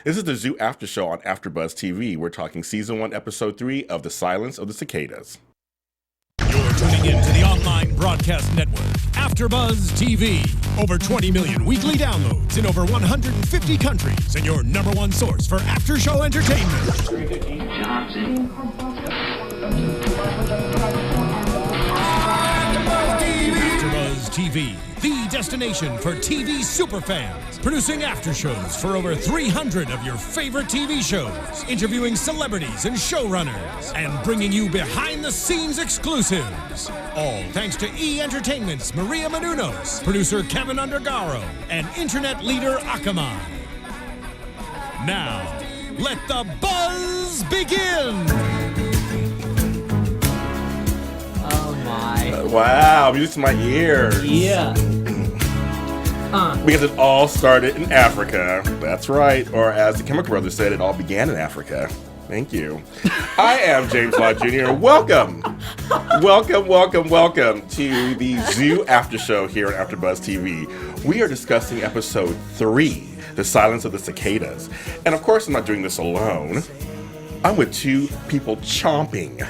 This is the Zoo After Show on AFTERBUZZ TV. We're talking Season 1, Episode 3 of The Silence of the Cicadas. You're tuning in to the online broadcast network, AFTERBUZZ TV. Over 20 million weekly downloads in over 150 countries, and your number one source for after-show entertainment. AFTERBUZZ TV, the destination for TV superfans, producing aftershows for over 300 of your favorite TV shows, interviewing celebrities and showrunners, and bringing you behind-the-scenes exclusives. All thanks to E! Entertainment's Maria Menounos, producer Kevin Undergaro, and internet leader Akamai. Now, let the buzz begin! Wow, music to my ears. Yeah. Because it all started in Africa. That's right. Or as the Chemical Brothers said, it all began in Africa. Thank you. I am James Lott Jr. Welcome to the Zoo After Show here on AfterBuzz TV. We are discussing Episode 3, The Silence of the Cicadas. And of course, I'm not doing this alone. I'm with two people chomping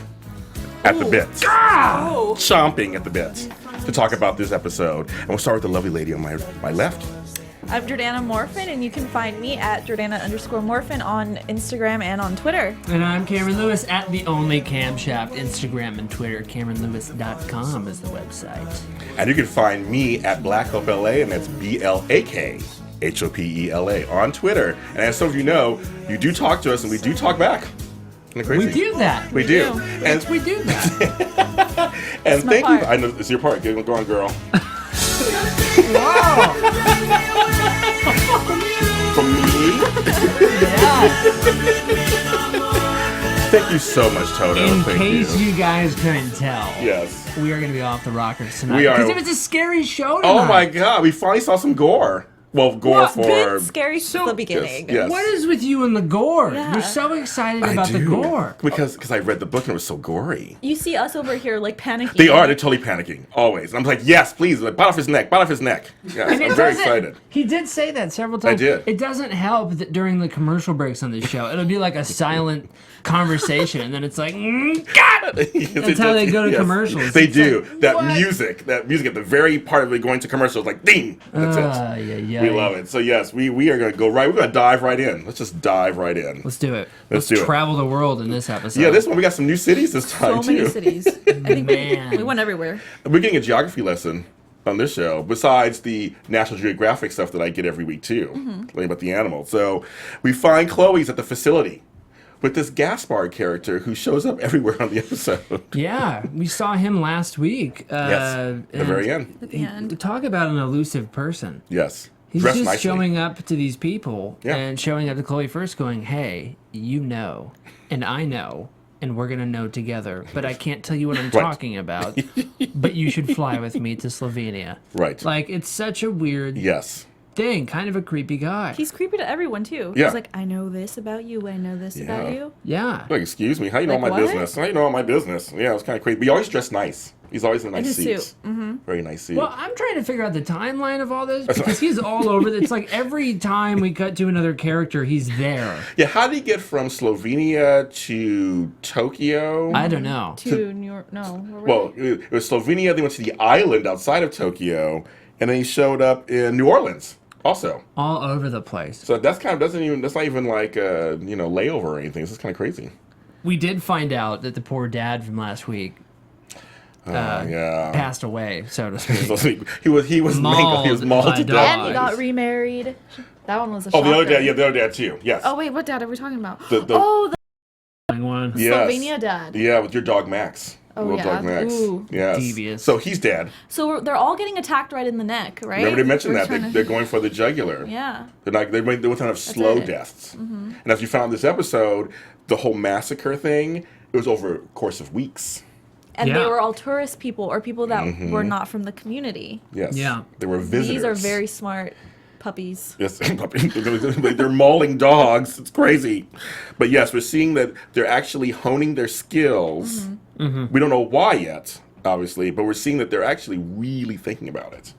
at the bits. Chomping at the bits to talk about this episode. And we'll start with the lovely lady on my left. I'm Jordana Morfin, and you can find me at Jordana_Morfin on Instagram and on Twitter. And I'm Cameron Lewis at the only camshaft, Instagram and Twitter. CameronLewis.com is the website. And you can find me at BlackHopeLA, and that's BLAKHOPELA on Twitter. And as some of you know, you do talk to us, and we do talk back. Crazy. We do that. We do. And we do that. And thank you. I know it's your part. Go on, girl. Wow. From me. Yeah. Thank you so much, Toto. In Thank case you. you guys couldn't tell, Yes. we are going to be off the rockers tonight. We are. Because it was a scary show tonight. Oh my God! We finally saw some gore. Well, gore What? for. Been scary since the beginning. Yes. What is with you and the gore? Yeah. You're so excited I about do. the gore. Because I read the book and it was so gory. You see us over here like panicking. They're totally panicking, always. And I'm like, yes, please, like, bite off his neck. Yes, And it I'm very doesn't- excited. He did say that several times. I did. It doesn't help that during the commercial breaks on this show, it'll be like a silent conversation, and then it's like, God! That's how they go to commercials. They It's do. like, that what? music at the very part of it going to commercials, like, ding! That's it. Yeah. We love it. So yes, we are going to go right. We're going to dive right in. Let's just dive right in. Let's do it. Let's do it. Travel the world in this episode. Yeah, this one we got some new cities this time So many too. cities. I think Man. we went everywhere. We're getting a geography lesson on this show, besides the National Geographic stuff that I get every week too, learning about the animals. So we find Chloe's at the facility with this Gaspar character who shows up everywhere on the episode. Yeah, we saw him last week. Yes, at the very end. At the end. Talk about an elusive person. Yes. He's Dressed just nicely. showing up to these people Yeah. and showing up to Chloe first going, hey, you know, and I know, and we're going to know together, but I can't tell you what I'm Right. talking about, but you should fly with me to Slovenia. Right. Like, it's such a weird Yes. thing, kind of a creepy guy. He's creepy to everyone too. Yeah. He's like, I know this about you. I know this about you. Yeah. Like, excuse me, how you know Like my what? business? How you know all my business? Yeah, it was kind of crazy. But he always dressed nice. He's always in a nice his suit. suit. Mm-hmm. Very nice suit. Well, I'm trying to figure out the timeline of all this because he's all over. It's like every time we cut to another character, he's there. Yeah, how did he get from Slovenia to Tokyo? I don't know. To New York. No. Where were Well, they? it was Slovenia, then went to the island outside of Tokyo, and then he showed up in New Orleans also. All over the place. So that's not even like a, layover or anything. It's just kind of crazy. We did find out that the poor dad from last week Yeah. passed away, so to speak. He was mangled. He was mauled by to dogs. death. And he got remarried. That one was a Oh, shocker. the other dad. Yeah, the other dad too. Yes. Oh, wait, what dad are we talking about? The- oh, the One. Yes. Slovenia dad. Yeah, with your dog Max. Oh, Little yeah. dog Max. Ooh. Yes. Devious. So he's dead. So they're all getting attacked right in the neck, right? Remember they mentioned We're that trying to- they're going for the jugular. Yeah. They went kind of slow it. deaths. And as you found this episode, the whole massacre thing, it was over a course of weeks. And Yeah. they were all tourist people or people that were not from the community. Yes. Yeah. They were visitors. These are very smart puppies. Yes, they're mauling dogs. It's crazy. But yes, we're seeing that they're actually honing their skills. We don't know why yet, obviously, but we're seeing that they're actually really thinking about it.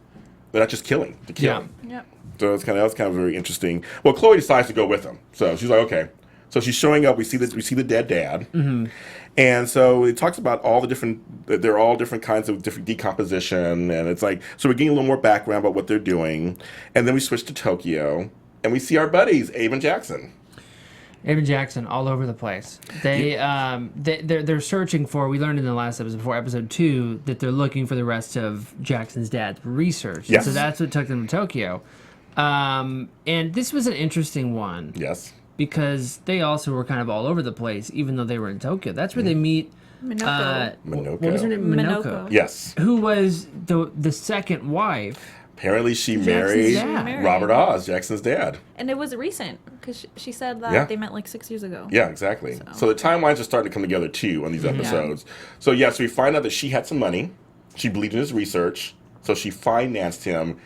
but not just killing, to kill him. Yep. So that was kind of very interesting. Well, Chloe decides to go with him, so she's like, okay. So she's showing up. We see the dead dad, and so it talks about all the different. They're all different kinds of different decomposition, and it's like so we're getting a little more background about what they're doing, and then we switch to Tokyo, and we see our buddies Abe and Jackson. Abe and Jackson all over the place. They're searching for. We learned in the last episode, before episode 2, that they're looking for the rest of Jackson's dad's research. Yes. So that's what took them to Tokyo. And this was an interesting one. Yes. Because they also were kind of all over the place, even though they were in Tokyo. That's where they meet. Minoko. Minoko. What was her name? Minoko. Yes. Who was the second wife? Apparently, she Jackson's married dad. Robert Oz, Jackson's dad. And it was recent because she said that they met like 6 years ago. Yeah, exactly. So the timelines are starting to come together too on these episodes. So yes, we find out that she had some money. She believed in his research, so she financed him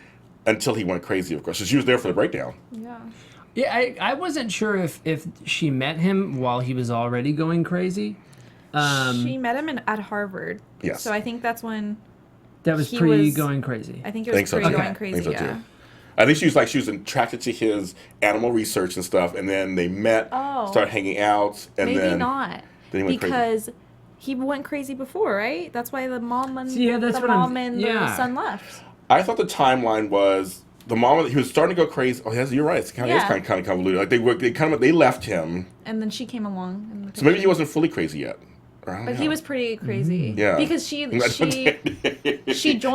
until he went crazy. Of course, so she was there for the breakdown. Yeah. Yeah, I wasn't sure if she met him while he was already going crazy. She met him at Harvard. Yes. So I think that's when That was he pre was- going crazy. I think it was so, pre too. going I crazy. think so, Yeah. too. I think she was attracted to his animal research and stuff, and then they met, started hanging out, and Maybe then not. then he went crazy. Because he went crazy before, right? That's why the mom and that's the what I'm- mom and the son left. I thought the timeline was the mom. He was starting to go crazy. Oh, yes, you're right. It's kind of convoluted. Like they left him. And then she came along. In the So maybe he picture. wasn't fully crazy yet. But he was pretty crazy. Yeah. Because she joined.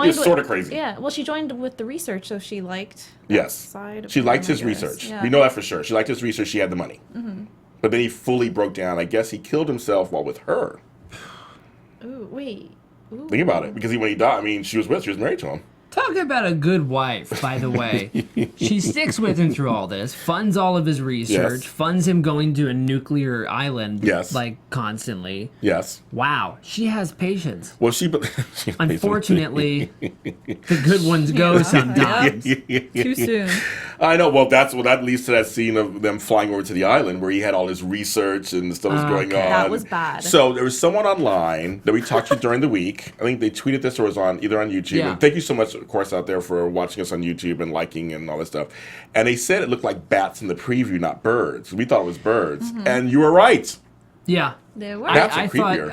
He was sort of crazy. Yeah. Well, she joined with the research, so she liked. Yes. Side of She him, liked I his guess. research. Yeah. We know that for sure. She liked his research. She had the money. But then he fully broke down. I guess he killed himself while with her. Ooh, wait. Ooh. Think about it. Because when he died, I mean, she was married to him. Talk about a good wife, by the way. She sticks with him through all this, funds all of his research, Yes. funds him going to a nuclear island, Yes. like, constantly. Yes. Wow, she has patience. Well, she Unfortunately, the good ones go sometimes. Too soon. I know. Well, that leads to that scene of them flying over to the island where he had all his research and the stuff was going on. That was bad. So there was someone online that we talked to during the week. I think they tweeted this or was on either on YouTube. Yeah. And thank you so much, of course, out there for watching us on YouTube and liking and all this stuff. And they said it looked like bats in the preview, not birds. We thought it was birds, and you were right. Yeah. They were. That's I creepier.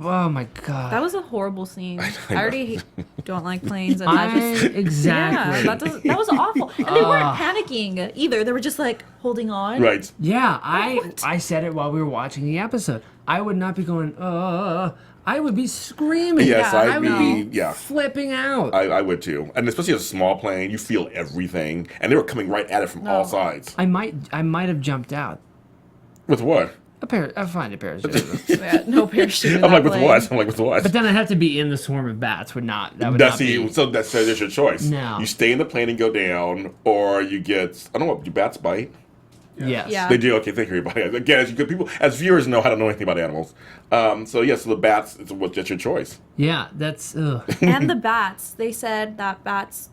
oh my God. That was a horrible scene. I already don't like planes. And Exactly. Yeah, that was awful. And they weren't panicking either. They were just like holding on. Right. Yeah, I said it while we were watching the episode. I would not be going, I would be screaming. Yes, Yeah, I'd would be, yeah. flipping out. I would too. And especially a small plane, you feel everything. And they were coming right at it from all sides. I might have jumped out. With what? I'll find a parachute. Yeah, no parachute. in I'm like, that with plane. what? I'm like, with what? But then I'd have to be in the swarm of bats. That would not be. So there's your choice. No. You stay in the plane and go down, or you get, I don't know what, do bats bite? Yes. Yeah. They do. Okay, thank you, everybody. Again, as viewers know how to know anything about animals. So the bats, that's your choice. Yeah, that's, ugh. And the bats. They said that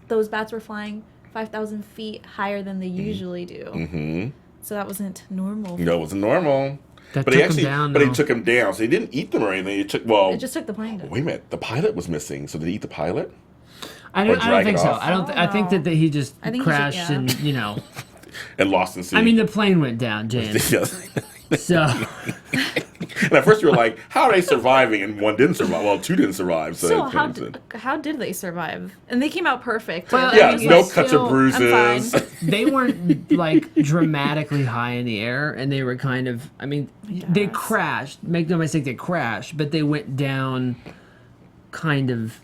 those bats were flying 5,000 feet higher than they usually do. Mm-hmm. So that wasn't normal. No, it wasn't normal. That But took they actually, him down, but they though. took him down. So they didn't eat them or anything. It It just took the plane down. wait a minute. The pilot was missing. So did he eat the pilot? I don't drag think it so. off. I think that he just I think he should- crashed yeah. and, And lost in sea. I mean, the plane went down, James. Yes. So, And at first you were like, how are they surviving? And one didn't survive. Well, two didn't survive. So, So it how turns in. how did they survive? And they came out perfect. Well, They Yeah, were just no like, cuts still- or bruises. I'm they weren't like dramatically high in the air, and they were kind of, I mean, they guess. crashed. Make no mistake, they crashed, but they went down kind of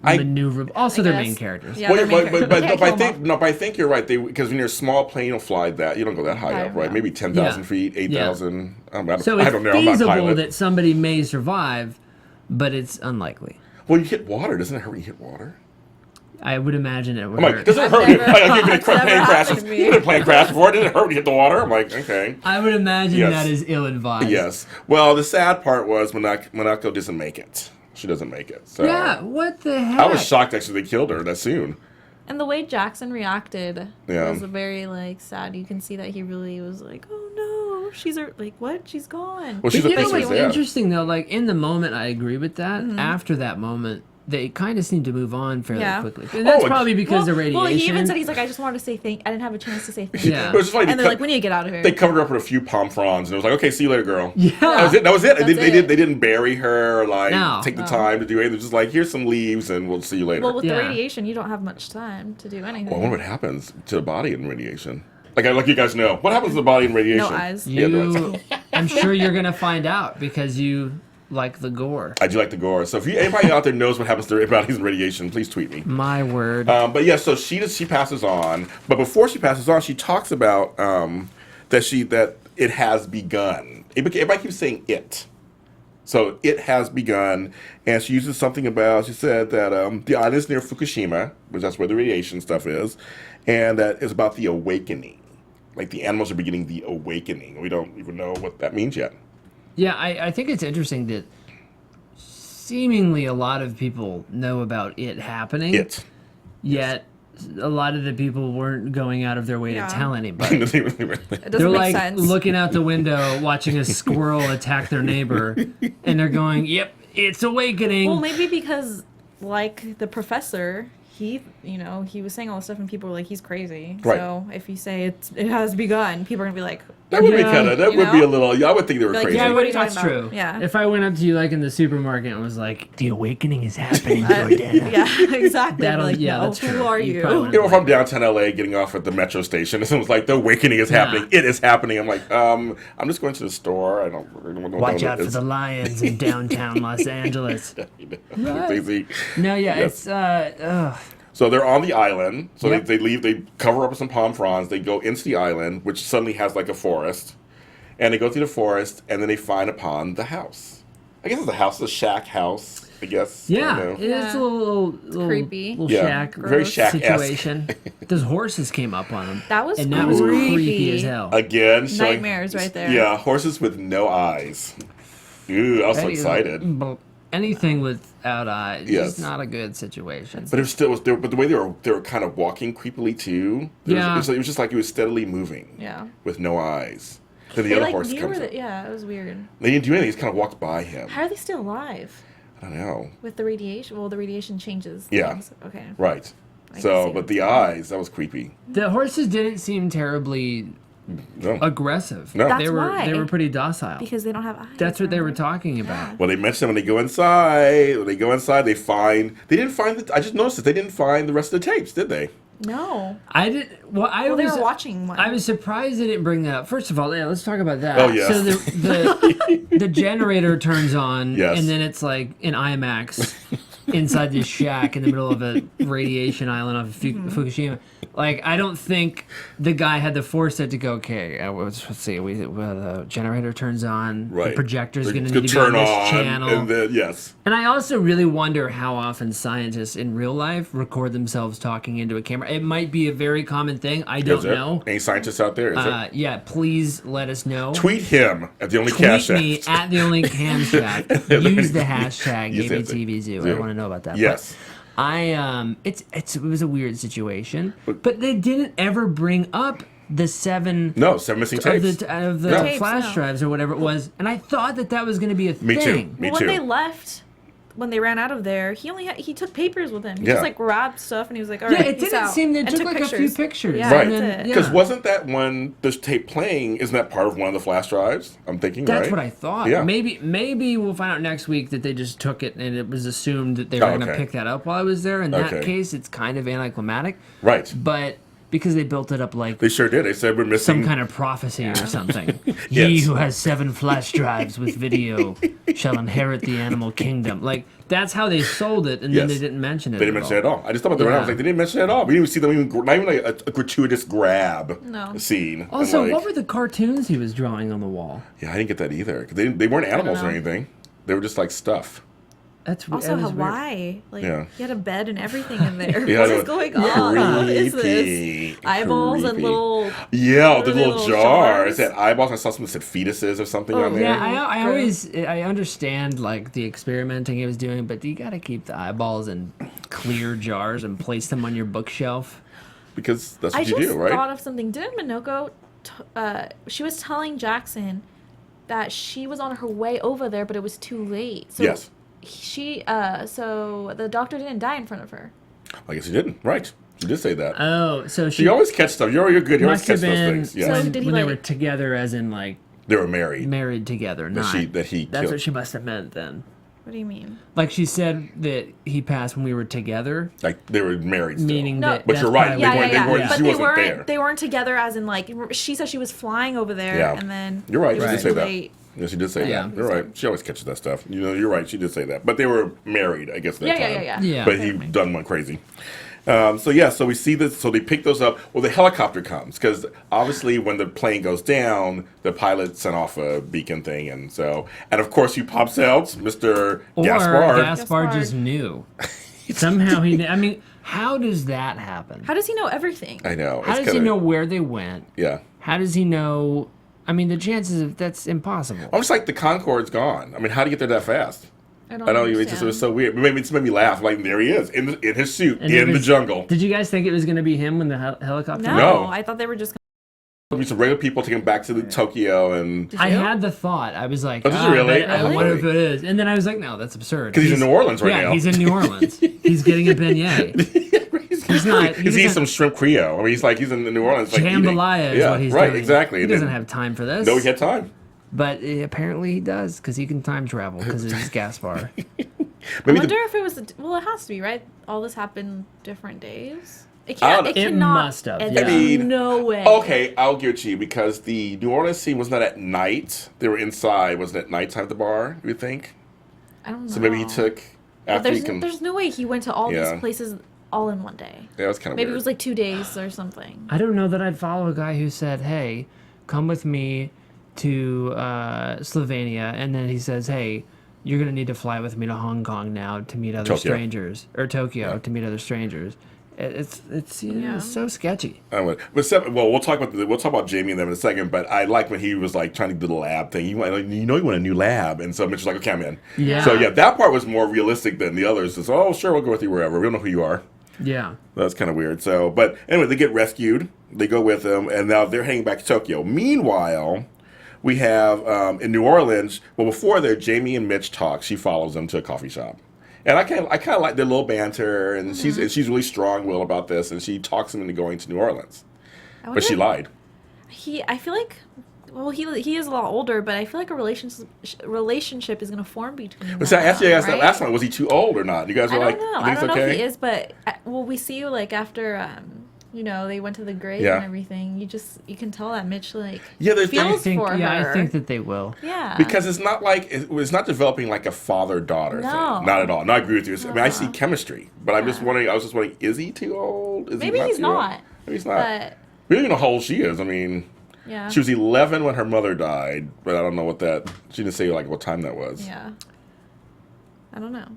I- maneuverable. Also, I they're guess. main characters. Yeah, Well, they're main but characters. Can't kill them all. I think you're right. Because when you're a small plane, you don't fly that. You don't go that high up, right? Yeah. Maybe 10,000 Yeah. feet, 8,000. So I it's don't know. I'm not a feasible pilot. that somebody may survive, but it's unlikely. Well, you hit water. Doesn't it hurt when you hit water? I would imagine it would I'm like, hurt. does it I've hurt? never- Like, you've been in it's plane never crashes. happened to me. You've been in plane crash before. Did it hurt when you hit the water? I'm like, okay. I would imagine Yes. that is ill-advised. Yes. Well, the sad part was Monako doesn't make it. She doesn't make it. So Yeah, what the heck? I was shocked actually they killed her that soon. And the way Jackson reacted Yeah. was very like sad. You can see that he really was like, "Oh no, like what? She's gone." Well, she's But a you know piece what's of dad. interesting though? Like in the moment, I agree with that. Mm-hmm. After that moment, they kind of seem to move on fairly Yeah. quickly. And that's Oh, probably because of radiation. Well, he even said, he's like, I just wanted to say thank. I didn't have a chance to say thank Yeah. you. But it's just funny, And they're like, we need to get out of here. They covered her up with a few palm fronds, and it was like, okay, see you later, girl. Yeah. That was it. That was it. That's it. They didn't bury her or like No. take the time to do anything. They're just like, here's some leaves, and we'll see you later. Well, with the Yeah. radiation, you don't have much time to do anything. Well, I wonder what happens to the body in radiation. Like you guys know, what happens to the body in radiation? No eyes. Yeah, no eyes. I'm sure you're gonna find out because you like the gore. I do like the gore. So if anybody out there knows what happens to their bodies in radiation, please tweet me. My word. But yeah, so she passes on. But before she passes on, she talks about that it has begun. Everybody keeps saying it. So it has begun, and she uses something about. She said that the island is near Fukushima, which that's where the radiation stuff is, and that is about the awakening. Like the animals are beginning the awakening. We don't even know what that means yet. Yeah, I think it's interesting that seemingly a lot of people know about it happening. Yet a lot of the people weren't going out of their way Yeah. to tell anybody. It They're doesn't make like sense. looking out the window, watching a squirrel attack their neighbor, and they're going, "Yep, it's awakening." Well, maybe because, like, the professor, he was saying all this stuff, and people were like, he's crazy. Right. So if you say it has begun, people are going to be like, That would be Yeah, kind of. That you would be know? a little. Yeah, I would think they were Like, crazy. Yeah, what are you that's talking true. about? Yeah. If I went up to you like in the supermarket and was like, "The awakening is happening, Jordana." yeah, exactly. That'll- Like, yeah, no, that's who true. are You you? probably wouldn't You know, if I'm downtown LA getting off at the metro station, and someone's like, "The awakening is happening. It is happening." I'm like, I'm just going to the store. I don't really know what Watch that out for is. the lions in downtown Los Angeles. Crazy. No, yeah, Yes. it's ugh. So they're on the island. So Yep. they leave. They cover up with some palm fronds. They go into the island, which suddenly has like a forest. And they go through the forest, and then they find upon the house. I guess it's a house, a shack house. I guess. I Yeah, don't know. it is a Yeah. little creepy. little Yeah, shack, very gross shack-esque. situation. Those horses came up on them. That was and that was creepy creepy. as hell. Again, showing, Nightmares right there. Yeah, horses with no eyes. Ooh, I was so That is- excited. Anything without eyes Yes. is not a good situation. But it was still, but the way they were kind of walking creepily too. Yeah. It was just like it was steadily moving. Yeah. With no eyes. Then the They other like horse knew comes where up. yeah, it was weird. They didn't do anything. He just kind of walked by him. How are they still alive I don't know. with the radiation? Well, the radiation changes. Yeah. things. Okay. Right. I can So, see but what the you're eyes, that was creepy. The horses didn't seem terribly No. aggressive. No. They That's were why. they were pretty docile. Because they don't have eyes. That's what they were remember? talking about. Well, they mentioned when they go inside. When they go inside, they didn't find. I just noticed that they didn't find the rest of the tapes, did they? No. I did. Well, I Well, they was were watching one. I was surprised they didn't bring that up. First of all, yeah, let's talk about that. Oh, yeah. So the generator turns on, Yes. and then it's like an IMAX inside this shack in the middle of a radiation island off of Fukushima. Like, I don't think the guy had the foresight to go, okay, let's see, the generator turns on, Right. the projector's going It's to need to be on turn this channel. and then yes. And I also really wonder how often scientists in real life record themselves talking into a camera. It might be a very common thing. I don't Is there know. any scientists out there? Is there? Yeah, please let us know. Tweet him at the only Tweet cash me app. at the only cam shack. Use the hashtag Use it. ABTVZoo. I want to know about that. Yes. But it was a weird situation, but they didn't ever bring up the 7 No, 7 missing tapes. of the No. Tapes, flash no. drives or whatever it was, and I thought that was going to be a Me too. thing. Me Well, too. when they left, when they ran out of there, he took papers with him. He Yeah. just like grabbed stuff and he was like, all Yeah, right, it peace didn't out. seem they And took like a few pictures. Yeah, Right. that's then- it. Because yeah. wasn't that when there's tape playing? Isn't that part of one of the flash drives? I'm thinking. That's right? what I thought. Yeah. Maybe we'll find out next week that they just took it and it was assumed that they were Oh, going to okay. pick that up while I was there. In that Okay. case, it's kind of anticlimactic. Right. But because they built it up like They sure did. They said we're missing. some kind of prophecy or something. Yes. He who has 7 flash drives with video shall inhert the animal kingdom. Like, that's how they sold it, and then Yes. they didn't mention it. They didn't mention it at all. I just thought about that. I was Yeah. like, they didn't mention it at all. We didn't even see them even not even like a gratuitous grab No. scene. And Also, like, what were the cartoons he was drawing on the wall? Yeah, I didn't get that either. 'Cause they weren't animals or know. anything. They were just like stuff. That's Also, that was weird. Hawaii. Like, Yeah. he had a bed and everything in there. Yeah, what I is know. going on? What is Creepy. this? Eyeballs and Creepy. little... Yeah, What the are they, little little jars. jars? It had eyeballs. I saw something that said fetuses or something Oh, on there. Yeah, I Gross. always I understand like the experimenting he was doing, but you got to keep the eyeballs in clear jars and place them on your bookshelf. Because that's I what you just do, right? thought of something. Didn't Minoko... she was telling Jackson that she was on her way over there, but it was too late. So Yes. so the doctor didn't die in front of her. I guess he didn't. Right. You did say that. Oh, so she You always catch stuff. You're good. You always must catch have those been things. Yes. So did he, when they like- were together, as in like They were married. married together. That Not he that's killed. what she must have meant then. What do you mean? Like she said that he passed when we were together, Like they were married still. meaning No. that. But that's you're right, probably- they weren't- they weren't- But she they wasn't weren't. there. They weren't together. As in, like, she said she was flying over there, Yeah. and then You're right. it She was did say too that. late. Yeah, she did say Yeah. that. You're right. She always catches that stuff. You know, you're right. She did say that. But they were married, I guess, at that time. Yeah. But he done one crazy. So we see this. So they pick those up. Well, the helicopter comes because obviously when the plane goes down, the pilot sent off a beacon thing, and of course he pops out, Mr. Or Gaspar. Gaspar just knew. Somehow he. I mean, how does that happen? How does he know everything? I know. How it's does he kinda- know where they went? Yeah. How does he know? I mean, the chances of that's impossible. Almost like the Concorde's gone. I mean, how do you get there that fast? I don't It understand. just was so weird. It made me laugh. Like there he is in his suit And in it the was- jungle. Did you guys think it was going to be him when the helicopter? No, No. I thought they were just. There'll be some regular people taking him back to Tokyo, and Did I you? had the thought. I was like, Oh, did you really? I Oh, wonder really? if it is. And then I was like, no, that's absurd. because he's in New Orleans right yeah, now. he's in New Orleans. He's getting a beignet. He's not. He He's eating doesn't- some shrimp Creole. I mean, he's in New Orleans. Like, eating. Jambalaya is Yeah, what he's right, doing. exactly. He And doesn't then- have time for this. No, he had time. But apparently he does because he can time travel because it's Gaspar. I Maybe wonder if it was. Well, it has to be, right? All this happened different days. It I can't. don't- It It cannot. must have, There's yeah. I mean, no way. Okay, I'll give it to you because the New Orleans scene was not at night. They were inside. Wasn't it nighttime at the bar? You think? I don't know. So maybe he took But after he there's no way he went to all Yeah. these places all in one day. Yeah, it was kind of Maybe weird. it was like 2 days or something. I don't know that I'd follow a guy who said, "Hey, come with me to Slovenia," and then he says, "Hey, you're gonna need to fly with me to Hong Kong now to meet other Tokyo. strangers, or Tokyo to meet other strangers." It's Yeah. so sketchy. Well, we'll talk about Jamie and them in a second. But I like when he was like trying to do the lab thing. You want a new lab, and so Mitch was like, "Okay, I'm in." Yeah. So yeah, that part was more realistic than the others. It's, oh, sure, we'll go with you wherever. We don't know who you are. Yeah. That's kind of weird. So, but anyway, they get rescued. They go with him, and now they're heading back to Tokyo. Meanwhile, we have in New Orleans. Well, before there, Jamie and Mitch talk. She follows them to a coffee shop, and I kind of like their little banter. And she's really strong-willed about this, and she talks him into going to New Orleans, I but she wonder- lied. I feel like. Well, he is a lot older, but I feel like a relationship is gonna form between them. But so I asked you guys that right? last one. Was he too old or not? You guys I were don't like, know. "You I think don't it's know if okay?" he is, but well, we see like after they went to the grave Yeah. and everything. You can tell that Mitch like Yeah, there's feels I think, for yeah, her. I think that they will. Yeah. Because it's not like it's not developing like a father-daughter No. thing. Not at all. No, I agree with you. I mean, I see Uh-uh. chemistry, but I'm just wondering. I was just wondering, is he too old? Is Maybe he he's too old? not. Maybe he's not. But We don't even know how old she is. I mean, yeah. she was 11 when her mother died, but I don't know what that. She didn't say like what time that was. Yeah. I don't know.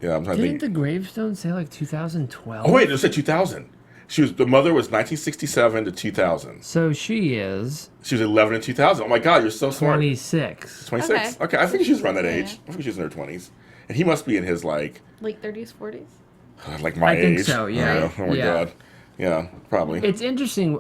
Yeah, I'm trying to Didn't think. the gravestone say like 2012? Oh wait, it said 2000. The mother was 1967 to 2000. So she is She was 11 in 2000. Oh my God, you're so smart. 26. 26. Okay. Okay, I think she was around that Yeah. age. I think she was in her 20s, and he must be in his like Late 30s, 40s. like my I think age. so, yeah. Oh my Yeah. God. Yeah, probably. It's interesting.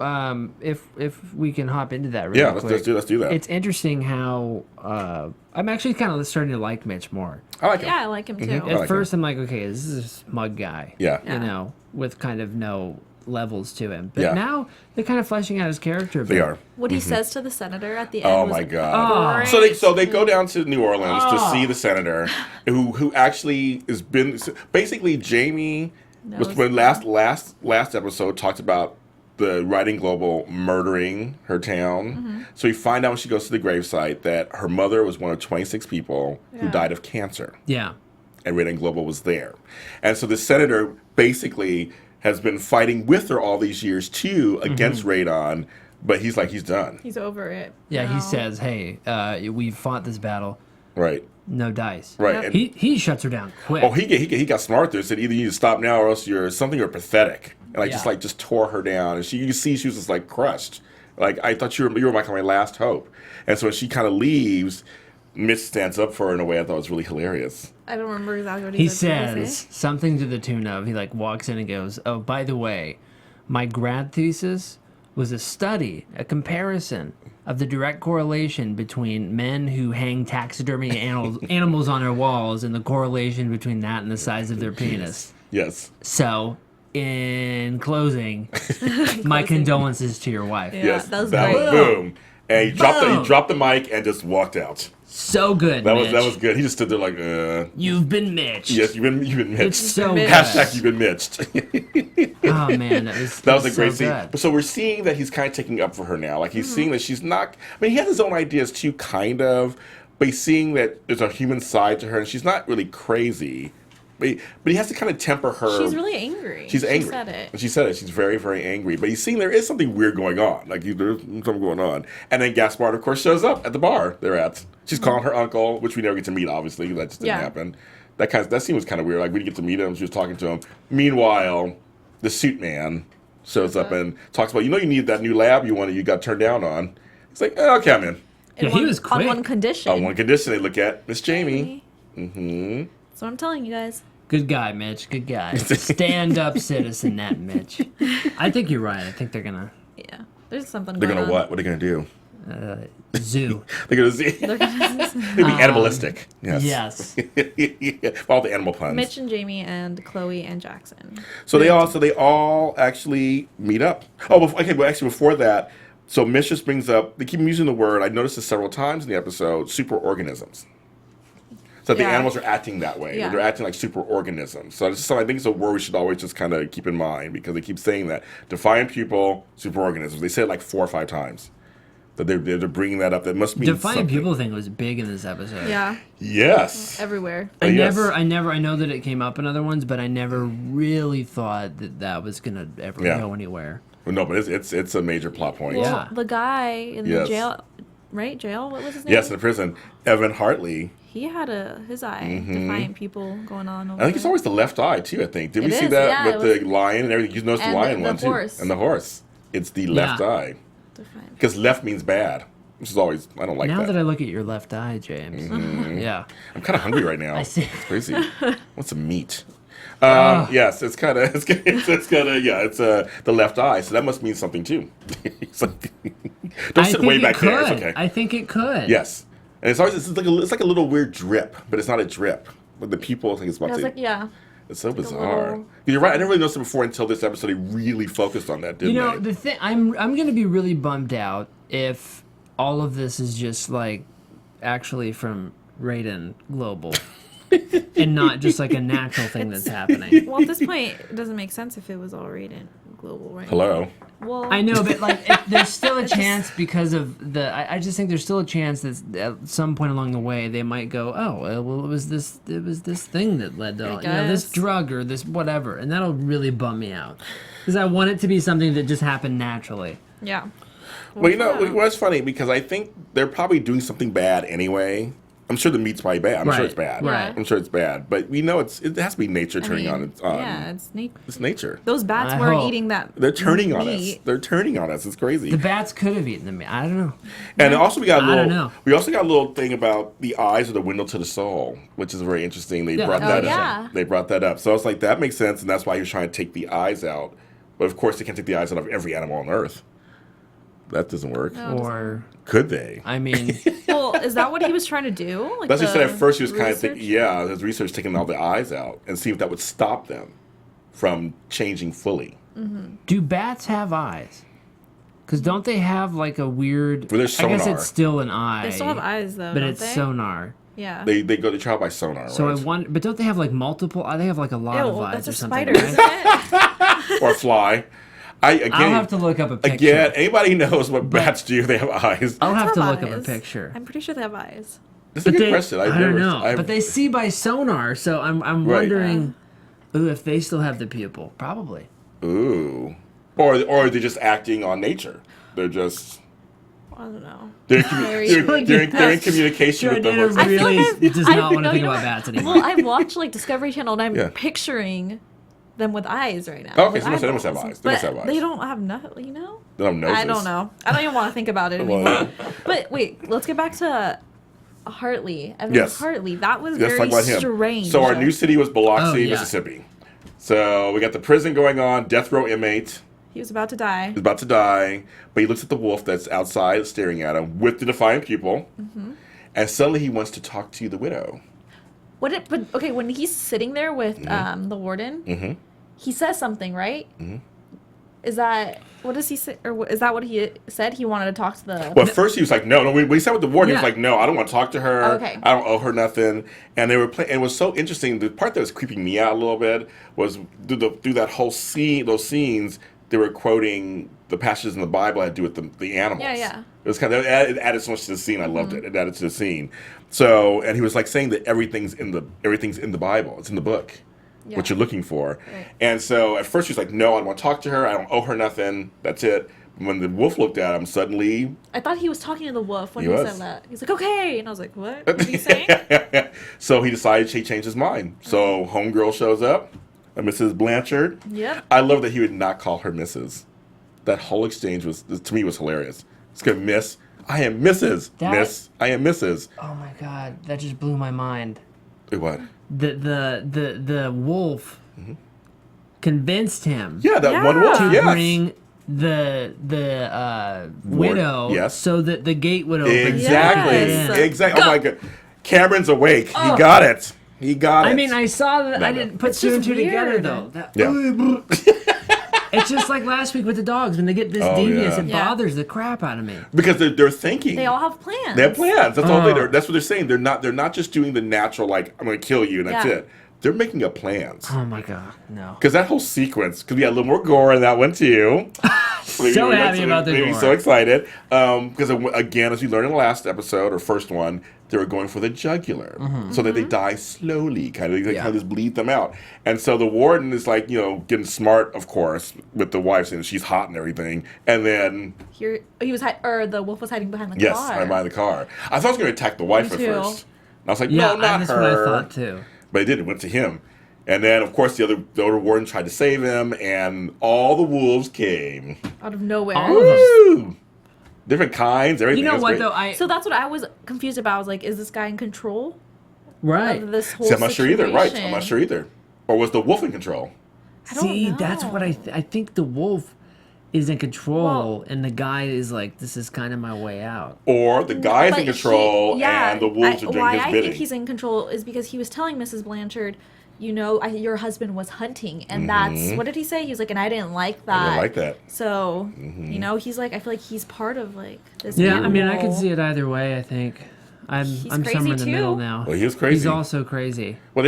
If we can hop into that really Yeah, quick. let's do that. It's interesting how I'm actually kind of starting to like Mitch more. I like him. Yeah, I like him too. I At like first, I'm like, okay, this is a smug guy. Yeah. Yeah. You know, with kind of no levels to him. But Yeah. now they're kind of fleshing out his character. a They bit. are. What he says to the senator at the end. Oh was my God. great. So they go down to New Orleans to see the senator, who actually has been basically Jamie was Knows when last episode talked about the Writing Global murdering her town. So we find out when she goes to the gravesite that her mother was one of 26 people who Yeah. died of cancer. Yeah. And Writing Global was there. And so the senator basically has been fighting with her all these years too against Radon, but he's like, he's done. He's over it. Yeah. now. He says, "Hey, we've fought this battle. Right. No dice." Right. Yep. And, He shuts her down quick. oh, he got smart there. Said either you need to stop now or else you're pathetic. And like Yeah. just tore her down. And you see she was just like crushed. Like I thought you were my last hope. And so when she kind of leaves, Mitch stands up for her in a way I thought was really hilarious. I don't remember exactly what He said. What did he says say? something to the tune of, he like walks in and goes, "Oh, by the way, my grad thesis was a study, a comparison of the direct correlation between men who hang taxidermy animals on their walls and the correlation between that and the size of their penis. Yes. So, in closing, my condolences to your wife. Yeah, Yes. that was great. Boom. And he dropped the mic and just walked out. So good, That Mitch. was good. He just stood there like, You've been Mitch. yes, you've been mitched. It's so good. Hashtag you've been mitched. Oh man, that was a great so scene. good. So we're seeing that he's kind of taking up for her now. Like he's seeing that she's not. I mean, he has his own ideas too, kind of. But he's seeing that there's a human side to her, and she's not really crazy. But he has to kind of temper her. She's really angry. She's angry. She said it. And she said it. She's very, very angry. But he's seeing there is something weird going on. Like there's something going on. And then Gaspar, of course, shows up at the bar they're at. She's calling her uncle, which we never get to meet. Obviously, that just didn't happen. That scene was kind of weird. Like we didn't get to meet him. She was talking to him. Meanwhile, the suit man shows up and talks about, you need that new lab you got turned down on. He's like, okay, I'm in. Yeah, he was quick. On one condition. On one condition, they look at Miss Jamie. Mm-hmm. That's what I'm telling you guys. Good guy, Mitch. Good guy. Stand-up citizen, that Mitch. I think you're right. I think they're gonna Yeah. There's something They're going gonna on. what? What are they gonna do? zoo. They're gonna see. They'd be animalistic. Yes. Yes. All the animal puns. Mitch and Jamie and Chloe and Jackson. So they all actually meet up. Oh, before that, so Mitch just brings up. They keep using the word. I noticed this several times in the episode. Superorganisms. So the animals are acting that way. Yeah. They're acting like superorganisms. So it's just something, I think it's a word we should always just kind of keep in mind because they keep saying that. Defiant pupil, superorganisms. They say it like 4 or 5 times. That they're bringing that up. That must mean Defiant something. People thing was big in this episode. Yeah. Yes. Everywhere. I Yes. know that it came up in other ones, but I never really thought that was gonna ever go anywhere. Well, no, but it's a major plot point. Well, Yeah. the guy in the jail, right? Jail? What was his name? Yes, in the prison. Evan Hartley. He had his eye. Defiant people going on over I think it's there. always the left eye, too, I think. Did we It see is, that yeah, with the lion and everything? You noticed the And lion the one, horse. too. And the horse. It's the left eye. Defiant. Because left means bad. Which is always, I don't like Now that. that I look at your left eye, James, yeah. I'm kind of hungry right now. I see. It's crazy. Want some meat? Yes, it's kind of, it's the left eye. So that must mean something, too. It's like, don't sit way back there. It's okay. I think it could. Yes. And it's like a little weird drip, but it's not a drip. But the people think it's about I was to. like, yeah. It's so a bizarre. little- You're right. I never really noticed it before until this episode. They really focused on that, didn't they? The thing I'm gonna be really bummed out if all of this is just like actually from Raiden Global. And not just like a natural thing that's happening. Well, at this point, it doesn't make sense if it was all Raiden Global, right? Hello. Well, I know, but like, there's still a chance because of the. I just think there's still a chance that at some point along the way they might go, oh, well, it was this thing that led to this guess. drug or this whatever, and that'll really bum me out because I want it to be something that just happened naturally. Yeah. Well, what's funny because I think they're probably doing something bad anyway. I'm sure the meat's probably bad. I'm sure it's bad. Right. I'm sure it's bad. But we know it has to be nature turning on its. Yeah, it's neat. It's nature. Those bats I weren't hope. eating that. They're turning on us. meat. They're turning on us. It's crazy. The bats could have eaten the meat. I don't know. And also we got a I little. don't know. We also got a little thing about the eyes are the window to the soul, which is very interesting. They Yeah. brought Oh, that yeah. up. They brought that up. So I was like, that makes sense, and that's why he was trying to take the eyes out. But of course, they can't take the eyes out of every animal on Earth. That doesn't work. No. Or Could they? I mean, Well, is that what he was trying to do? Like That's what he said at first. He was kind of research? thinking, his research taking all the eyes out and see if that would stop them from changing fully. do bats have eyes? Because don't they have like a weird? Well, there's I guess sonar. it's still an eye. They still have eyes though, but don't it's they? sonar. Yeah. They travel by sonar, So right? I wonder, but don't they have like multiple? They have like a lot of Ew, eyes that's or a something. spider, right? isn't it? Or fly. I'll have to look up a picture. Again, anybody knows what bats do. They have eyes. I'll have to Have look up a eyes. picture. I'm pretty sure they have eyes. That's a good question. I don't know. I've- But they see by sonar, so I'm Right. wondering, if they still have the pupil. Probably. Ooh. Or are they just acting on nature? They're just. I don't know. They're, Very they're in communication with the Jordana horse. I feel really like does I've- not want to no, think you know about what? bats anymore. Well, I watch like Discovery Channel, and I'm Yeah. picturing them with eyes right now. Okay, with so they must have eyeballs. eyes. They must But have eyes. They don't have nothing, They don't have noses. I don't know. I don't even want to think about it Well, anymore. But wait, let's get back to Hartley. Evan Yes. Hartley. That was Let's very talk about him. strange. So our new city was Biloxi, Oh, yeah. Mississippi. So we got the prison going on, death row inmate. He was about to die. He's about to die, but he looks at the wolf that's outside staring at him with the defiant pupil, and suddenly he wants to talk to the widow. But okay, when he's sitting there with the warden, he says something, right? Is that what does he say? Or is that what he said? He wanted to talk to the. Well, at first he was like, no. When he said with the warden, he was Yeah. like, no, I don't want to talk to her. Okay. I don't owe her nothing. And they were playing. And it was so interesting. The part that was creeping me out a little bit was through that whole scene, those scenes. They were quoting the passages in the Bible that had to do with the animals. Yeah. It was it added so much to the scene. I loved it. It added to the scene. So, and he was like saying that everything's in the Bible. It's in the book. Yeah. What you're looking for. Right. And so at first he was like, no, I don't want to talk to her. I don't owe her nothing. That's it. When the wolf looked at him, suddenly... I thought he was talking to the wolf when He he was. said that. He's like, okay. And I was like, what? What did he say? So he decided he changed his mind. So homegirl shows up, Mrs. Blanchard. Yep. I love that he would not call her Mrs. That whole exchange to me was hilarious. It's good, Miss. I am Mrs. Miss. I am Mrs. Oh my god, that just blew my mind. What? The wolf convinced him Yeah, that one Yeah. wolf. To to Yes. bring the widow yes. so that the gate would open. Exactly. Yes. Exactly. Oh my god. Cameron's awake. He got it. He got it. I mean, I saw that. I No. didn't put It's two and just two together weird. though. That, Yeah. It's just like last week with the dogs. When they get this Oh, devious, yeah. it Yeah. bothers the crap out of me. Because they're thinking. They all have plans. They have plans. That's all Oh. that's what they're saying. They're not just doing the natural like I'm going to kill you and that's Yeah. it. They're making up plans. Oh my god, no. Because that whole sequence, because we had a little more gore in that one too. So happy about the made me gore. so excited. Because again, as we learned in the last episode or first one, they were going for the jugular, so that they die slowly, kind of Yeah. just bleed them out. And so the warden is like, getting smart, of course, with the wife saying she's hot and everything, and then He was the wolf was hiding behind the yes, car. I'm by the car. I thought I was going to attack the wife at Me too. first. And I was like, Yeah, no, not that's her. what I thought too. But it didn't. It went to him. And then, of course, the other warden tried to save him, and all the wolves came. Out of nowhere. All of them. Woo! Different kinds, everything. You know It was what great. though? So that's what I was confused about. I was like, is this guy in control Right. of this whole See, I'm not sure either. Right. situation? I'm not sure either. Or was the wolf in control? I don't See, know. that's what I think the wolf is in control, Well- and the guy is like, this is kind of my way out. Or the guy is in But control, yeah, and the wolves are doing why his I bidding. think he's in control is because he was telling Mrs. Blanchard, your husband was hunting, and that's what did he say? He was like, and I didn't like that. Mm-hmm. I didn't like that. So, he's like, I feel like he's part of like this. Yeah, I mean, I evil- could see it either way. I think I'm crazy somewhere in the too. middle now. Well, he was crazy. He's also crazy. Well,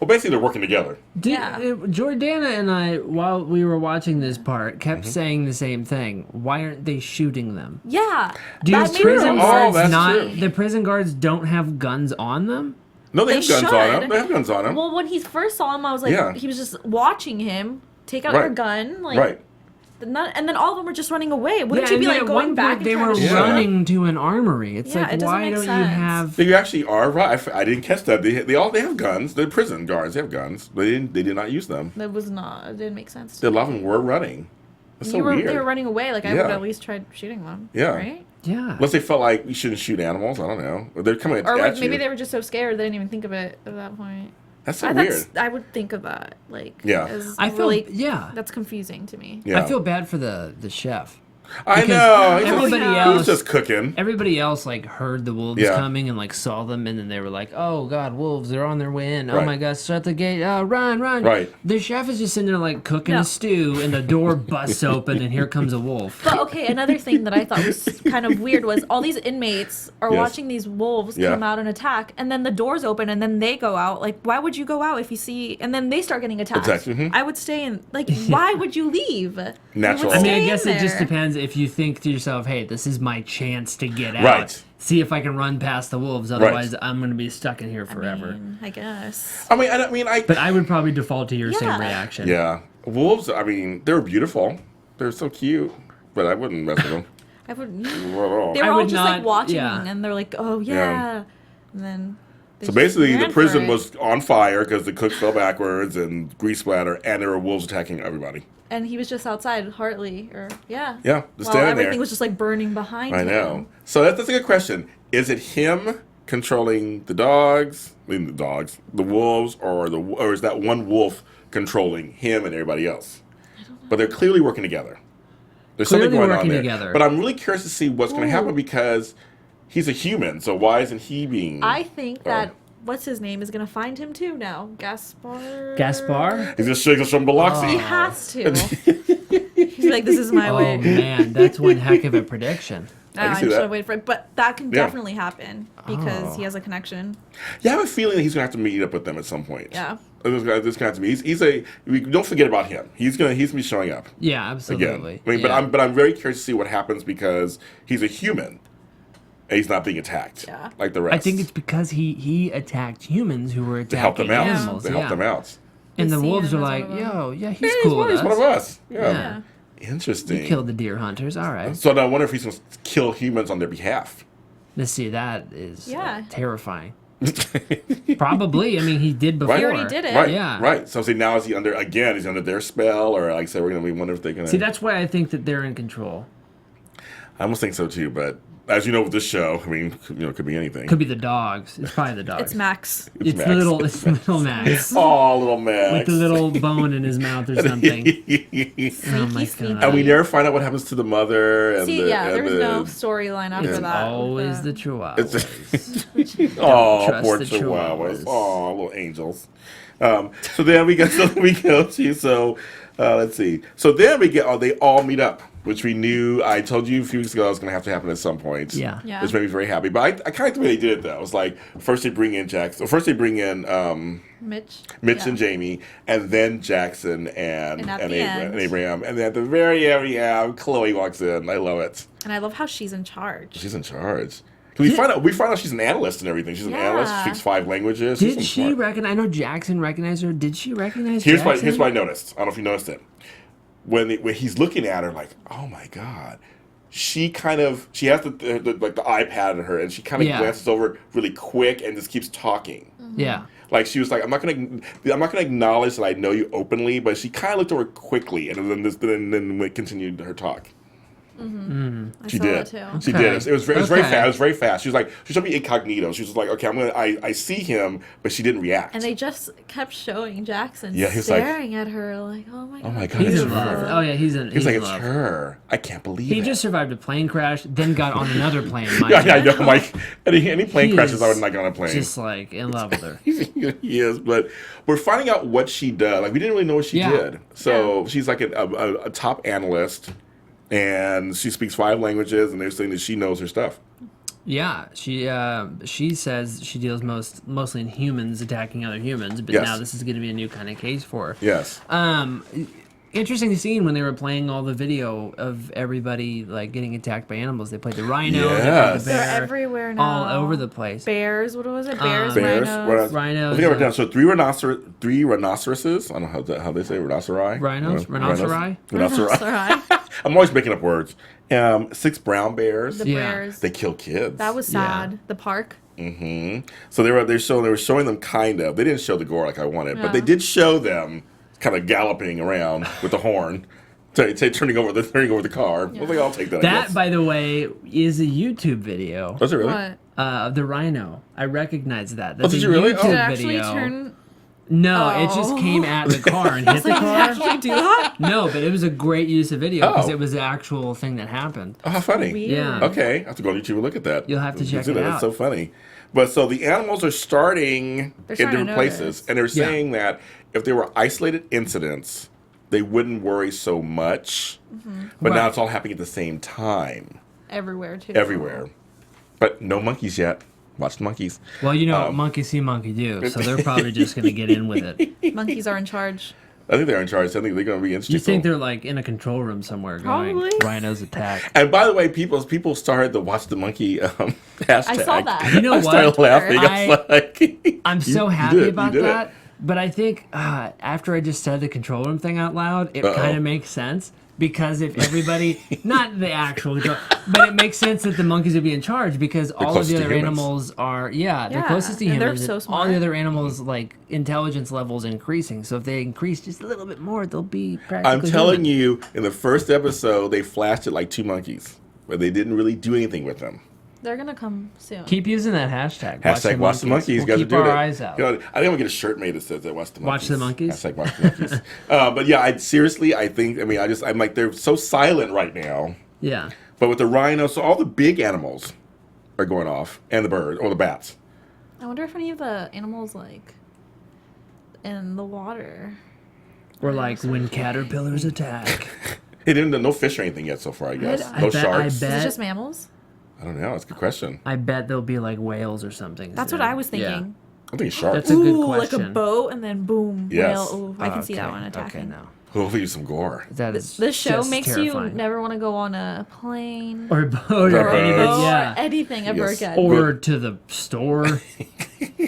basically, they're working together. Yeah. Jordana and I, while we were watching this part, kept Mm-hmm. saying the same thing. Why aren't they shooting them? Yeah. Do that made me prison upset. guards that's not? true. The prison guards don't have guns on them. No, they They have guns on should. him. They have guns on him. Well, when he first saw him, I was like, Yeah. he was just watching him take out Right. your gun, like, Right. and then all of them were just running away. Wouldn't yeah, you be and like then at going one back? point and they trying were to shoot running him? to an armory. It's Yeah, like, it doesn't why make don't you sense. have? You actually are right. I didn't catch that. They have guns. They're prison guards. They have guns. They did not use them. That was not. It didn't make sense. A lot of them were running. That's so weird. They were running away. Like I Yeah. would at least tried shooting them. Yeah. Right. Yeah. Unless they felt like we shouldn't shoot animals. I don't know. Or they're coming Or at like you. maybe they were just so scared they didn't even think of it at that point. That's so weird. I would think of that. Like Yeah. as I feel really, yeah. That's confusing to me. Yeah. I feel bad for the chef. I because know. everybody He was else- just cooking. Everybody else like heard the wolves Yeah. coming and like saw them, and then they were like, "Oh God, wolves! They're on their way in! Oh Right. my God, shut the gate! Run, run!" Right. The chef is just sitting there like cooking No. a stew, and the door busts open, and here comes a wolf. But okay, another thing that I thought was kind of weird was all these inmates are Yes. watching these wolves Yeah. come out and attack, and then the doors open, and then they go out. Like, why would you go out if you see? And then they start getting attacked. Exactly, mhm. I would stay in. Like, why would you leave? You Natural. would I mean, I stay guess in it just there. depends if you think to yourself, "Hey, this is my chance to get out. Right. See if I can run past the wolves. Otherwise, I'm going to be stuck in here forever." I guess. I But I would probably default to your same Yeah. reaction. yeah. Wolves, they were beautiful. They're so cute. But I wouldn't mess with them. I would. Not at all. They I were all would just not- like watching, yeah. and they're like, "Oh yeah,", Yeah. and then. they So just basically, ran the for prison it. was on fire because the cook fell backwards and grease splatter, and there were wolves attacking everybody. And he was just outside, Hartley, or yeah. Yeah, just While standing everything there. was just like burning behind I him. know. So that's a good question. Is it him controlling the dogs, the wolves, or is that one wolf controlling him and everybody else? But they're clearly working together. There's something Clearly going on working there. together. But I'm really curious to see what's going to happen because he's a human. So why isn't he being? I think that what's his name is gonna find him too now. Gaspar. Gaspar? He's just shaking some Biloxi. He has to. He's like, this is my Oh way. man, that's one heck of a prediction. can see I'm just that. gonna wait for it, but that can Yeah. definitely happen because he has a connection. Yeah, I have a feeling that he's gonna have to meet up with them at some point. Yeah. This guy to me. Don't forget about him. He's gonna be showing up Yeah, absolutely. again. I mean, Yeah. but I'm very curious to see what happens because he's a human and he's not being attacked like the rest. I think it's because he attacked humans who were to help attacking them out. animals. To help them out. And They the see wolves him are as like, one of them. yo, yeah, he's Yeah, cool he's with one of us. us. Yeah. Interesting. You killed the deer hunters, all right. So now I wonder if he's going to kill humans on their behalf. Let's see, that is terrifying. Probably. I mean, he did before. He already did it. Right. Yeah. Right. So see, now is he under their spell, or like I said, we wonder if they're going to. See, that's why I think that they're in control. I almost think so too, but as you know, with this show, I mean, it could be anything. Could be the dogs. It's probably the dogs. It's Max. It's Max. little Max. Oh, little Max. With the little bone in his mouth or something. Oh my Sneaky. god. And we never find out what happens to the mother. And See, the, yeah, and there's the, no storyline after It's that. always the chihuahuas. Oh, trust poor the chihuahuas. chihuahuas. Oh, little angels. So then we go to let's see. So then we get they all meet up, which we knew. I told you a few weeks ago it was going to have to happen at some point. Yeah. Yeah. Which made me very happy. But I kind of like the way they did it though. It was like first they bring in Jackson. First they bring in Mitch. Mitch Yeah. and Jamie, and then Jackson and And at the end. Abraham, and then at the very end, Chloe walks in. I love it. And I love how she's in charge. She's in charge. We find out she's an analyst and everything. She's an analyst. She speaks 5 languages. Did she recognize? I know Jackson recognized her. Did she recognize Here's Jackson? what I noticed. I don't know if you noticed it. When he's looking at her, like, oh my god, she has the iPad at her, and she kind of glances over really quick and just keeps talking. Yeah. Like she was like, I'm not gonna acknowledge that I know you openly, but she kind of looked over quickly, and then continued her talk. I She saw did. that too. She Okay. did. It was very Okay. fast. It was very fast. She was like, she showed me incognito. She was like, okay, I see him, but she didn't react. And they just kept showing Jackson Yeah, he's like- staring at her like, oh my god. oh my god, He's it's in love. her. Oh yeah, he's He's like, in it's love. her. I can't believe He it. just survived a plane crash, then got on another plane. yeah, I know, Mike. Any plane He crashes, I is would not get on a plane. Just like in love with her. He is, but we're finding out what she does. Like we didn't really know what she Yeah. did. So she's like a top analyst, and she speaks 5 languages, and they're saying that she knows her stuff. Yeah, she says she deals mostly in humans attacking other humans, but Yes. now this is going to be a new kind of case for her. Yes. Interesting scene when they were playing all the video of everybody like getting attacked by animals. They played the rhino, they played Yes. the bear, They're everywhere now. all over the place. Bears, what was it? Bears, Bears. rhinos. Rhinos, I think I wrote down. So 3 rhinoceroses. I don't know how they say rhinoceri. Rhinos? Rhinoceri? Rhinoceri. I'm always making up words. 6 brown bears. The Yeah. bears. They kill kids. That was sad. The park. So they were showing them kind of. They didn't show the gore like I wanted, but they Yeah. did show them kind of galloping around with the horn, turning over the car. I was like, I'll take that. I That, guess. by the way, is a YouTube video Was it really? What? of the rhino. I recognize that. That's did a you really? YouTube Oh. Did it actually video. turn? No, it just Oh. came at the car and hit the car. Actually do that? No, but it was a great use of video because Oh. it was the actual thing that happened. Oh, how funny. Weird. Yeah. Okay, I have to go on YouTube and look at that. You'll have to check See it that. out. It's so funny. But so the animals are starting in starting to different places, notice. and they're Yeah. saying that if they were isolated incidents, they wouldn't worry so much. But now Right. it's all happening at the same time, Everywhere too. everywhere. But no monkeys yet. Watch the monkeys. Well, you know, monkey see, monkey do, so they're probably just going to get in with it. Monkeys are in charge. I think they're in charge. I think they're going to be interesting. You think they're like in a control room somewhere going, Probably. rhinos attack. And by the way, people started the watch the monkey hashtag. I saw that. You know I started what? laughing. I was like, I'm so you happy did it, you about did it. that. But I think after I just said the control room thing out loud, it kind of makes sense. Because if everybody, not the actual control, but it makes sense that the monkeys would be in charge because all of closest the to other humans. animals are, they're Yeah, closest to and they're humans. so All smart. the other animals, like, intelligence levels increasing. So if they increase just a little bit more, they'll be practically I'm telling human. you, in the first episode, they flashed it like 2 monkeys, but they didn't really do anything with them. They're gonna come soon. Keep using that hashtag. Hashtag watch the monkeys. We'll Guys keep are doing our it. eyes out. You know, I think I'm gonna get a shirt made that says that watch the monkeys. Watch the monkeys? Hashtag watch the monkeys. But yeah, I think. I mean, I'm like they're so silent right now. Yeah. But with the rhinos, so all the big animals are going off, and the bird or the bats. I wonder if any of the animals like in the water. Or like when caterpillars attack. It didn't no fish or anything yet so far. I guess no sharks. Is it just mammals? I don't know. That's a good question. I bet there'll be like whales or something. That's what soon. I was thinking. I think sharks. That's a good Ooh, like question. a boat and then boom, Yes. whale. Ooh, I can see that one attacking. Okay, no. Hopefully, some gore. That is This show just makes terrifying. you never want to go on a plane Or a boat or Or anything, boats. yeah. anything ever Yes. again. Or to the store.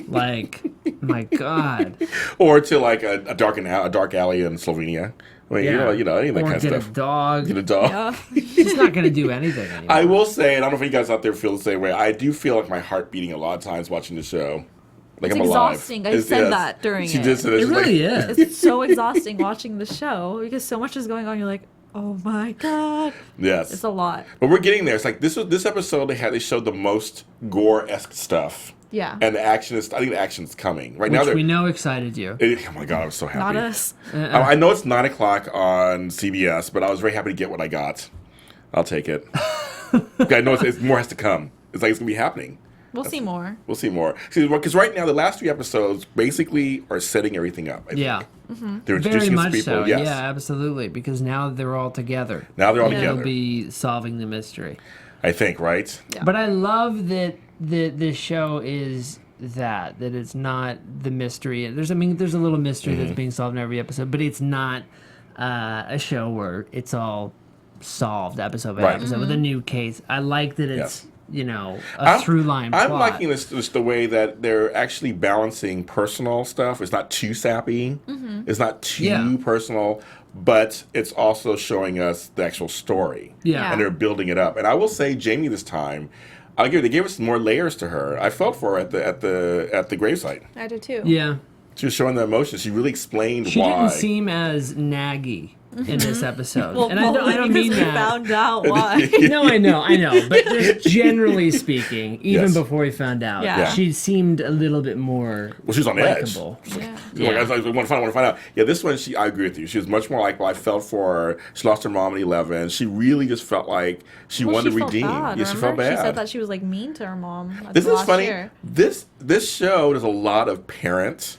Like, my God. Or to like a dark alley in Slovenia. I mean, Yeah. you know, any of that Or kind of get stuff. a dog. Get a dog. Yeah. He's not going to do anything anymore. I will say, and I don't know if you guys out there feel the same way. I do feel like my heart beating a lot of times watching the show. Like It's I'm alive. exhausting. I said that during she it. did say that. It She's like, really is. It's so exhausting watching the show because so much is going on. You're like, oh my God. Yes. It's a lot. But we're getting there. It's like this episode they showed the most gore-esque stuff. Yeah. And the action is, I think the action is coming. Right now Which we know excited you. oh my God, I'm so happy. Not us. I know it's 9 o'clock on CBS, but I was very happy to get what I got. I'll take it. I know it's more has to come. It's like it's going to be happening. We'll see more. We'll see more. Because right now, the last 3 episodes basically are setting everything up. I think. Yeah. They're Very introducing us much to people. so. Yes. Yeah, absolutely. Because now they're all together. Now they're all They'll together. be solving the mystery. I think, right? Yeah. But I love that this show is that it's not the mystery. There's a little mystery Mm-hmm. that's being solved in every episode, but it's not a show where it's all solved episode by Right. episode with a new case. I like that it's Yes. a through line plot. I'm liking this the way that they're actually balancing personal stuff. It's not too sappy. It's not too personal, but it's also showing us the actual story. Yeah. And they're building it up. And I will say, Jamie, this time, they gave us more layers to her. I felt for her at the gravesite. I did too. Yeah. She was showing the emotion. She really explained She why. didn't seem as naggy in this episode. Well, and I don't mean because we that. found out why. No, I know. But just generally speaking, even Yes. before we found out, Yeah. she seemed a little bit more Well, she was on edge. likable. Yeah. Like, I want to find out. Yeah, this one, I agree with you. She was much more likable. I felt for her. She lost her mom at 11. She really just felt like she Well, wanted she to felt redeem. bad, Yeah, she felt remember? bad. She said that she was like mean to her mom. This is last funny. Year. This show does a lot of parent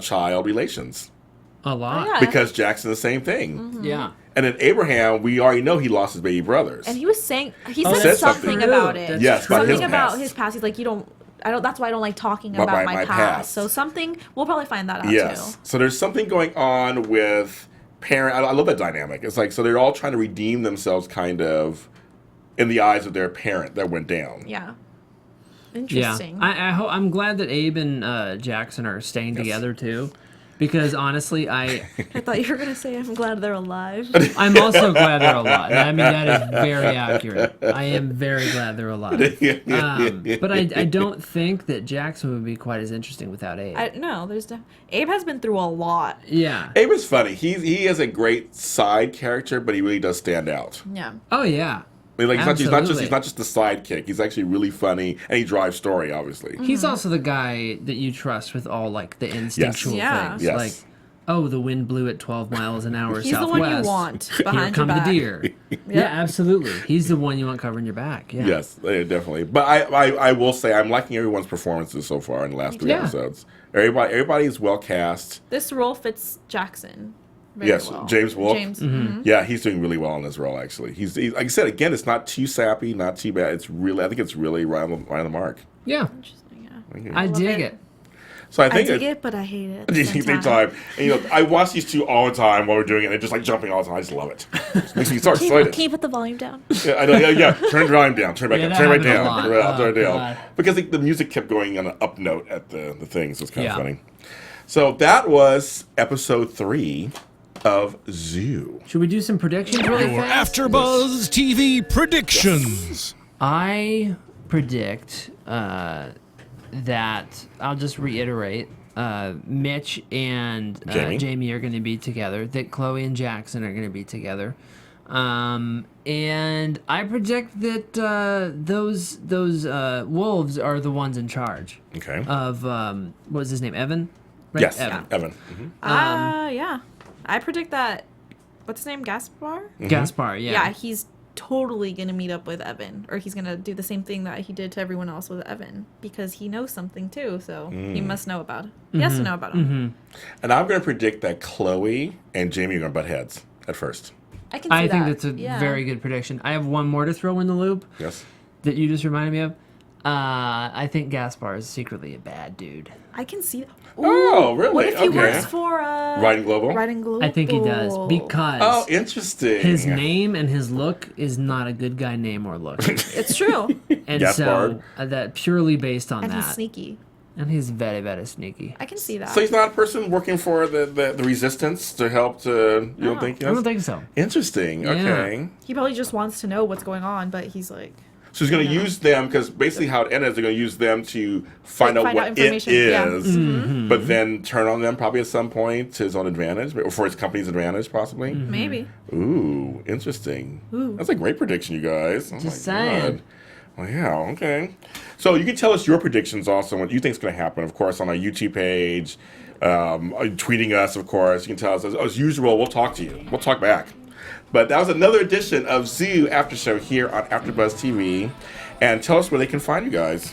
child relations A lot. Oh, yeah. because Jackson the same thing. Mm-hmm. Yeah. And then Abraham, we already know he lost his baby brothers. And he was saying said said something. something about it. That's Yes, true. about his Something about past. his past. He's like, you don't. I don't. That's why I don't like talking About about my my past. past. So something we'll probably find that out Yes. too. So there's something going on with parent. I love that dynamic. It's like, so they're all trying to redeem themselves kind of in the eyes of their parent that went down. Yeah. Yeah. Interesting. I'm glad that Abe and Jackson are staying together too. Because honestly, I thought you were gonna say I'm glad they're alive. I'm also glad they're alive. I mean, that is very accurate. I am very glad they're alive. But I don't think that Jackson would be quite as interesting without Abe. No, Abe has been through a lot. Yeah. Abe is funny. He is a great side character, but he really does stand out. Yeah. Oh yeah. I mean, like he's Absolutely. not just the sidekick. He's actually really funny, and he drives story, obviously. He's also the guy that you trust with all like the instinctual Yeah. things. Yes. Like, oh, the wind blew at 12 miles an hour He's southwest. the one you want Here behind come your back. the deer. Yeah, absolutely. He's the one you want covering your back. Yeah. Yes, definitely. But I will say I'm liking everyone's performances so far in the last 3 Yeah. episodes. Everybody is well cast. This role fits Jackson. Very Yes, well. James Wolfe. James. Mm-hmm. Yeah, he's doing really well in this role. Actually, he's like I said again. It's not too sappy, not too bad. It's really, I think it's really right on the mark. Yeah. Interesting. Yeah. I love dig it. it. So I I think dig it, but I hate it. At the Big same time. And, I watch these two all the time while we're doing it. They're just like jumping all the time. I just love it. It makes me so excited. Can you put the volume down? Yeah, I know. Yeah. Turn the volume down. Turn it back Yeah, up. that Turn it right happened a down. lot. Turn it up, Oh, turn it down. God. Because the music kept going on an up note at the thing, so it's kind of Yeah. funny. So that was episode 3 of Zoo. Should we do some predictions really Your fast? AfterBuzz TV predictions. I predict that I'll just reiterate. Mitch and Jamie. Jamie are going to be together. That Chloe and Jackson are going to be together. And I project that those wolves are the ones in charge Okay. of what was his name, Evan? Right? Yes, Evan. Evan. Yeah. I predict that. What's his name? Gaspar. Gaspar. Yeah. Yeah, he's totally gonna meet up with Evan, or he's gonna do the same thing that he did to everyone else with Evan, because he knows something too. So he must know about it. He has to know about him. And I'm going to predict that Chloe and Jamie are going to butt heads at first. I can see I that. think that's a very good prediction. I have one more to throw in the loop Yes. that you just reminded me of. I think Gaspar is secretly a bad dude. I can see. Oh, really? What if he Okay. works for Riding Global? Riding Global? I think he does because Oh, interesting. his name and his look is not a good guy name or look. It's true. And Gaspard. so that purely based on And that. he's sneaky. And he's very, very sneaky. I can see that. So he's not a person working for the resistance to help to, you don't think? I don't think so. Interesting. Yeah. Okay. He probably just wants to know what's going on, but he's like, So he's going to use them, because basically how it ended is they're going to use them to find out what it information. Yeah. is, but then turn on them probably at some point to his own advantage, or for his company's advantage, possibly. maybe. Ooh, interesting. That's a great prediction, you guys. Oh Just my saying. God. Well, yeah, okay. So you can tell us your predictions also, what you think is going to happen, of course, on our YouTube page, tweeting us, of course. You can tell us, as usual, we'll talk to you. We'll talk back. But that was another edition of Zoo After Show here on AfterBuzz TV. And tell us where they can find you guys.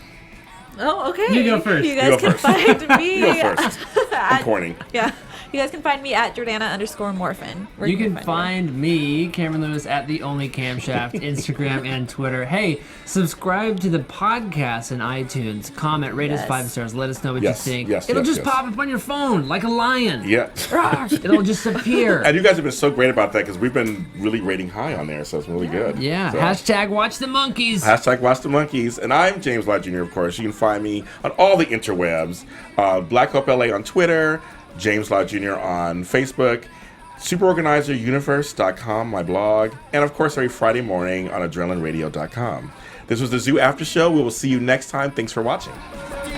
Oh, okay. You go first. You guys You go can first. find me. You go first. I'm pointing. Yeah. You guys can find me at Jordana_Morfin. Where You can find me, Cameron Lewis, at The Only Camshaft, Instagram and Twitter. Hey, subscribe to the podcast in iTunes. Comment, rate us Yes. 5 stars. Let us know what Yes, you think. yes, It'll yes, just yes. pop up on your phone like a lion. Yeah. It'll just appear. And you guys have been so great about that, because we've been really rating high on there, so it's really good. Yeah. So. Hashtag watch the monkeys. Hashtag Watch the Monkeys. And I'm James Lott Jr., of course. You can find me on all the interwebs. Black Hope LA on Twitter, James Lott Jr. on Facebook, superorganizeruniverse.com, my blog, and of course every Friday morning on adrenalineradio.com. This was the Zoo After Show. We will see you next time. Thanks for watching.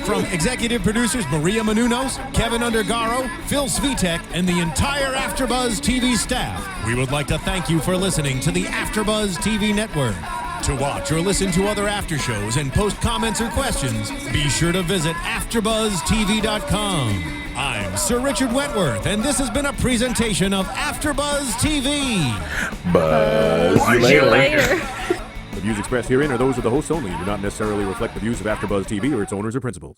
From executive producers Maria Menounos, Kevin Undergaro, Phil Svitek, and the entire AfterBuzz TV staff, we would like to thank you for listening to the AfterBuzz TV network. To watch or listen to other after shows and post comments or questions, be sure to visit AfterBuzzTV.com. I'm Sir Richard Wentworth, and this has been a presentation of AfterBuzz TV. Buzz you later. The views expressed herein are those of the hosts only and do not necessarily reflect the views of AfterBuzz TV or its owners or principals.